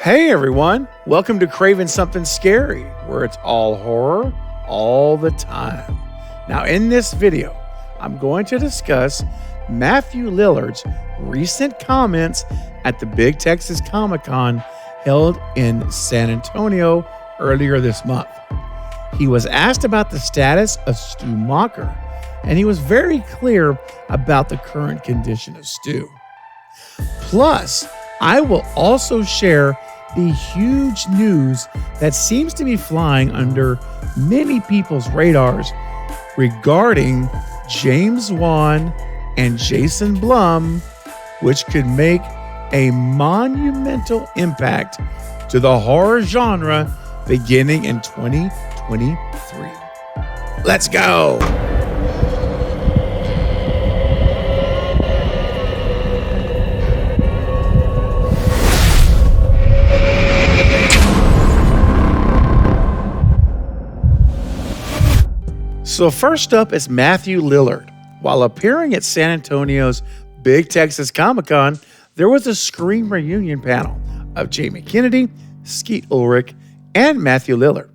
Hey everyone, welcome to Craving Something Scary, where it's all horror all the time. Now in this video, I'm going to discuss Matthew Lillard's recent comments at the Big Texas Comic-Con held in San Antonio earlier this month. He was asked about the status of Stu Macher, and he was very clear about the current condition of Stu. Plus, I will also share the huge news that seems to be flying under many people's radars regarding James Wan and Jason Blum, which could make a monumental impact to the horror genre beginning in 2023. Let's go! So first up is Matthew Lillard. While appearing at San Antonio's Big Texas Comic-Con, there was a Scream reunion panel of Jamie Kennedy, Skeet Ulrich, and Matthew Lillard.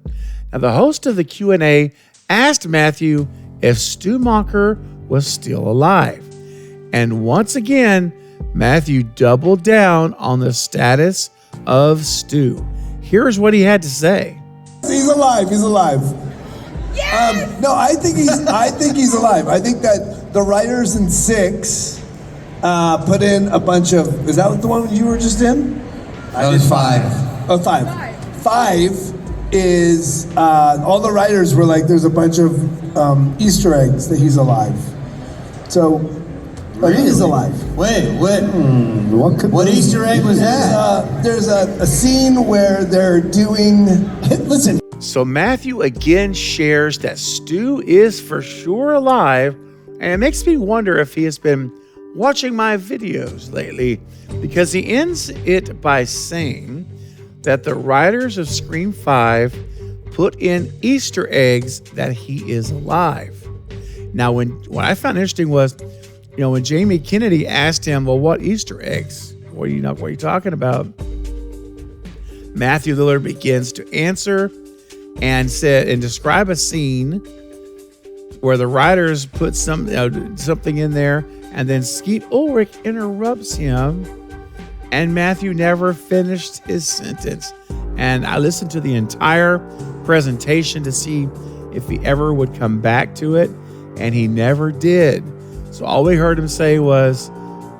Now, the host of the Q&A asked Matthew if Stu Macher was still alive. And once again, Matthew doubled down on the status of Stu. Here's what he had to say. He's alive. He's alive. Yes! No, I think he's alive. I think that the writers in 6 put in a bunch of. Is that the one you were just in? That was 5. Oh, 5. 5 is all the writers were like, there's a bunch of Easter eggs that he's alive. So, really? He is alive. Wait, what Easter egg was that? There's a scene where they're doing. Listen. So Matthew again shares that Stu is for sure alive, and it makes me wonder if he has been watching my videos lately, because he ends it by saying that the writers of Scream 5 put in Easter eggs that he is alive. Now, what I found interesting was, when Jamie Kennedy asked him, well, what Easter eggs? What are you talking about? Matthew Lillard begins to answer and describe a scene where the writers put something in there, and then Skeet Ulrich interrupts him, and Matthew never finished his sentence. And I listened to the entire presentation to see if he ever would come back to it, and he never did. So all we heard him say was,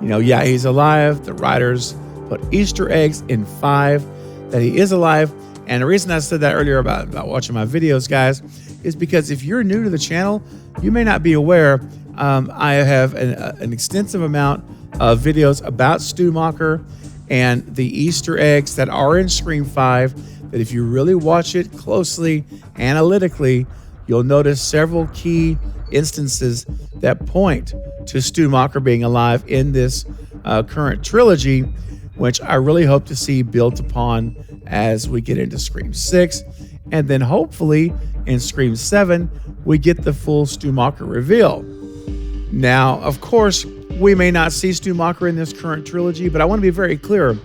yeah, he's alive. The writers put Easter eggs in 5 that he is alive. And the reason I said that earlier about watching my videos, guys, is because if you're new to the channel, you may not be aware. I have an extensive amount of videos about Stu Macher and the Easter eggs that are in Scream 5, that if you really watch it closely, analytically, you'll notice several key instances that point to Stu Macher being alive in this current trilogy, which I really hope to see built upon as we get into Scream 6. And then hopefully in Scream 7, we get the full Stu Macher reveal. Now, of course, we may not see Stu Macher in this current trilogy, but I want to be very clear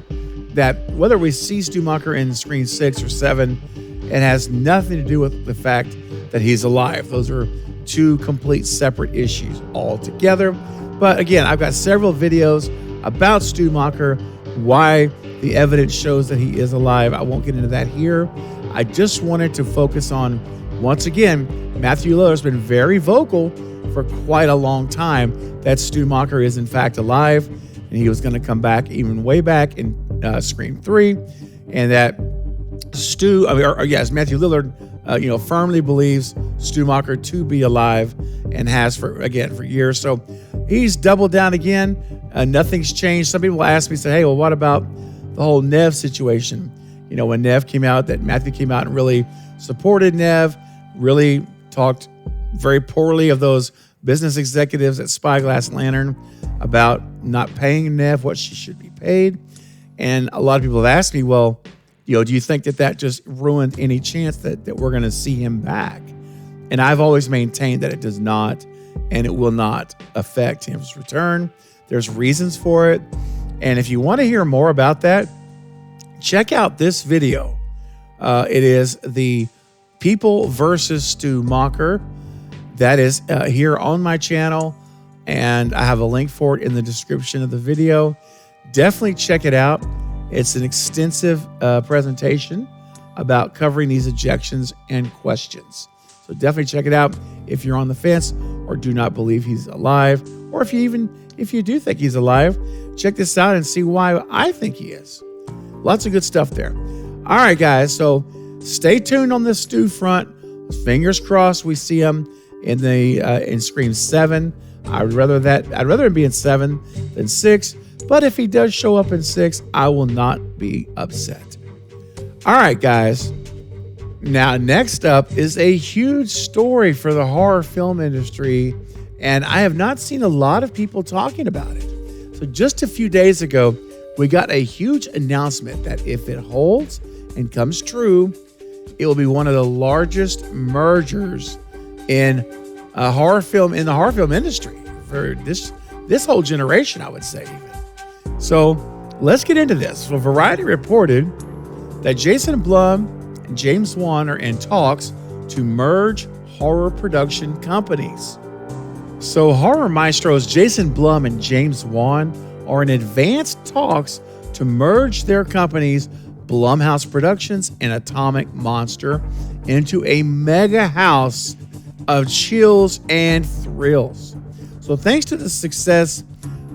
that whether we see Stu Macher in Scream 6 or 7, it has nothing to do with the fact that he's alive. Those are two complete separate issues altogether. But again, I've got several videos about Stu Macher, why the evidence shows that he is alive. I won't get into that here. I just wanted to focus on, once again, Matthew Lillard has been very vocal for quite a long time that Stu Macher is in fact alive, and he was going to come back even way back in Scream 3, and that Matthew Lillard, firmly believes Stu Macher to be alive and has for years. So he's doubled down again. Nothing's changed. Some people ask me, say, hey, well, what about the whole Nev situation? When Nev came out, that Matthew came out and really supported Nev, really talked very poorly of those business executives at Spyglass Lantern about not paying Nev what she should be paid. And a lot of people have asked me, well, do you think that just ruined any chance that we're going to see him back? And I've always maintained that it does not, and it will not affect his return. There's reasons for it. And if you want to hear more about that, check out this video. It is the People versus Stu Macher. That is here on my channel, and I have a link for it in the description of the video. Definitely check it out. It's an extensive presentation about covering these ejections and questions. So definitely check it out if you're on the fence or do not believe he's alive, or if you do think he's alive, check this out and see why I think he is. Lots of good stuff there. All right, guys. So stay tuned on this Stu front. Fingers crossed we see him in Scream 7. I'd rather him be in 7 than 6. But if he does show up in 6, I will not be upset. All right, guys. Now, next up is a huge story for the horror film industry, and I have not seen a lot of people talking about it. So just a few days ago, we got a huge announcement that if it holds and comes true, it will be one of the largest mergers in a horror film in the horror film industry for this whole generation, I would say even. So let's get into this. So Variety reported that Jason Blum and James Wan are in talks to merge horror production companies. So horror maestros Jason Blum and James Wan are in advanced talks to merge their companies, Blumhouse Productions and Atomic Monster, into a mega house of chills and thrills. So thanks to the success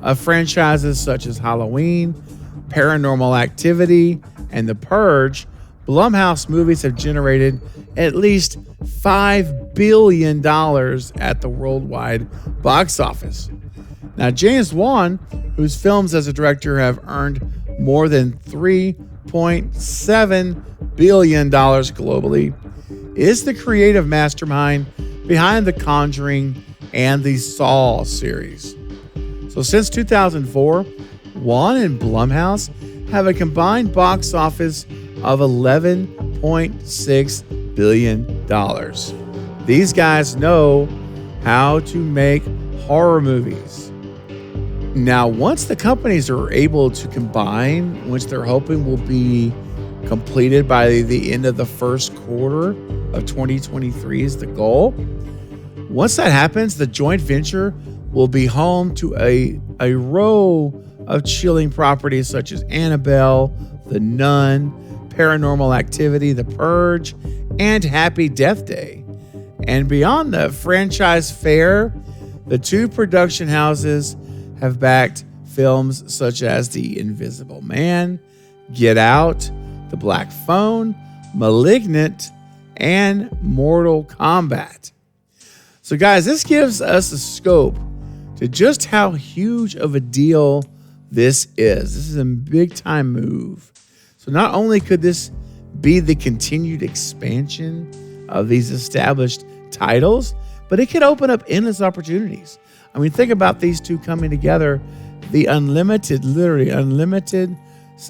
of franchises such as Halloween, Paranormal Activity, and The Purge, Blumhouse movies have generated at least $5 billion at the worldwide box office. Now, James Wan, whose films as a director have earned more than $3.7 billion globally, is the creative mastermind behind The Conjuring and the Saw series. So since 2004, Wan and Blumhouse have a combined box office of $11.6 billion. These guys know how to make horror movies. Now, once the companies are able to combine, which they're hoping will be completed by the end of the first quarter of 2023 is the goal. Once that happens, the joint venture will be home to a row of chilling properties such as Annabelle, The Nun, Paranormal Activity, The Purge, and Happy Death Day. And beyond the franchise fare, the two production houses have backed films such as The Invisible Man, Get Out, The Black Phone, Malignant, and Mortal Kombat. So guys, this gives us a scope to just how huge of a deal this is. This is a big time move. So not only could this be the continued expansion of these established titles, but it could open up endless opportunities. I mean, think about these two coming together, the literally unlimited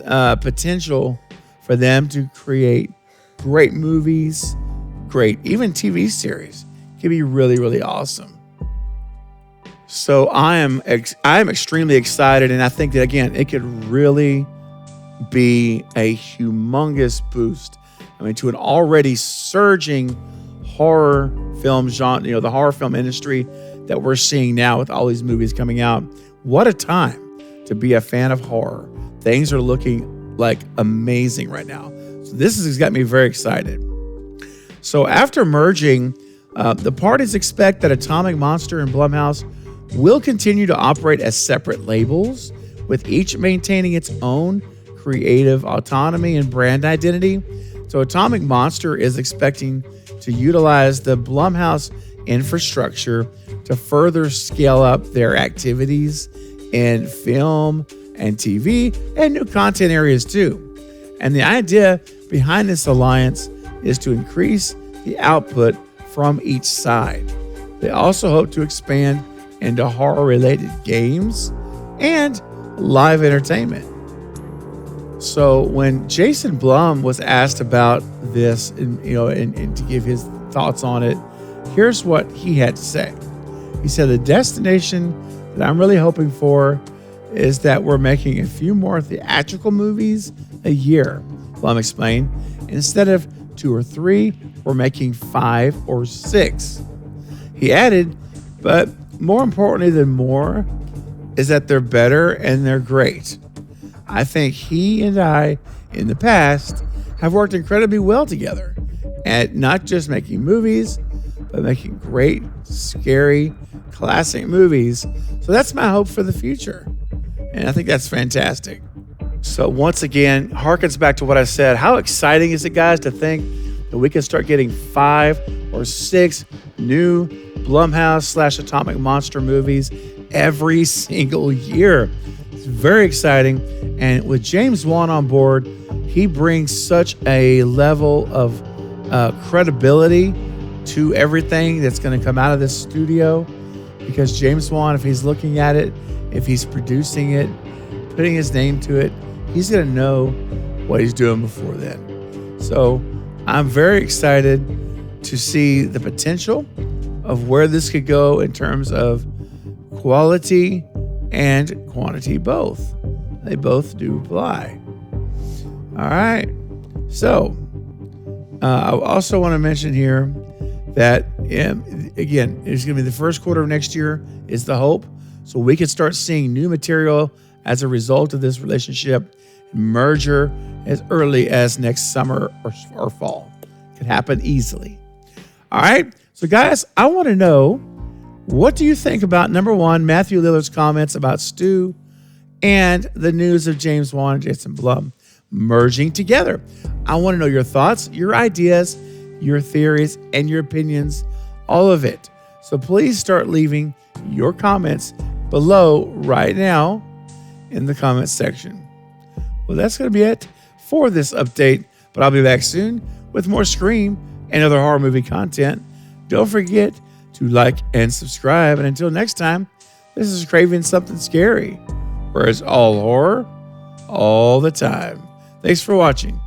potential for them to create great movies, great, even TV series. It could be really, really awesome. So I am extremely excited, and I think that, again, it could really be a humongous boost. I mean, to an already surging horror film genre, the horror film industry that we're seeing now with all these movies coming out. What a time to be a fan of horror. Things are looking like amazing right now. So this has got me very excited. So after merging, the parties expect that Atomic Monster and Blumhouse will continue to operate as separate labels, with each maintaining its own creative autonomy and brand identity. So Atomic Monster is expecting to utilize the Blumhouse infrastructure to further scale up their activities in film and TV and new content areas too. And the idea behind this alliance is to increase the output from each side. They also hope to expand into horror-related games and live entertainment. So when Jason Blum was asked about this and to give his thoughts on it, here's what he had to say. He said, the destination that I'm really hoping for is that we're making a few more theatrical movies a year. Blum explained, instead of 2 or 3, we're making 5 or 6. He added, but more importantly than more is that they're better and they're great. I think he and I, in the past, have worked incredibly well together at not just making movies, but making great, scary, classic movies. So that's my hope for the future. And I think that's fantastic. So once again, harkens back to what I said. How exciting is it, guys, to think that we can start getting 5 or 6 new Blumhouse / Atomic Monster movies every single year. It's very exciting. And with James Wan on board, he brings such a level of credibility to everything that's going to come out of this studio, because James Wan, if he's looking at it, if he's producing it, putting his name to it, he's going to know what he's doing before then. So I'm very excited to see the potential of where this could go in terms of quality and quantity both. They both do apply. All right. So I also want to mention here that, again, it's going to be the first quarter of next year is the hope. So we can start seeing new material as a result of this relationship merger as early as next summer or fall. Could happen easily. All right. So, guys, I want to know, what do you think about, number one, Matthew Lillard's comments about Stu and the news of James Wan and Jason Blum merging together? I want to know your thoughts, your ideas, your theories, and your opinions, all of it. So please start leaving your comments below right now in the comments section. Well, that's going to be it for this update, but I'll be back soon with more Scream and other horror movie content. Don't forget to like and subscribe. And until next time, this is Craving Something Scary, where it's all horror all the time. Thanks for watching.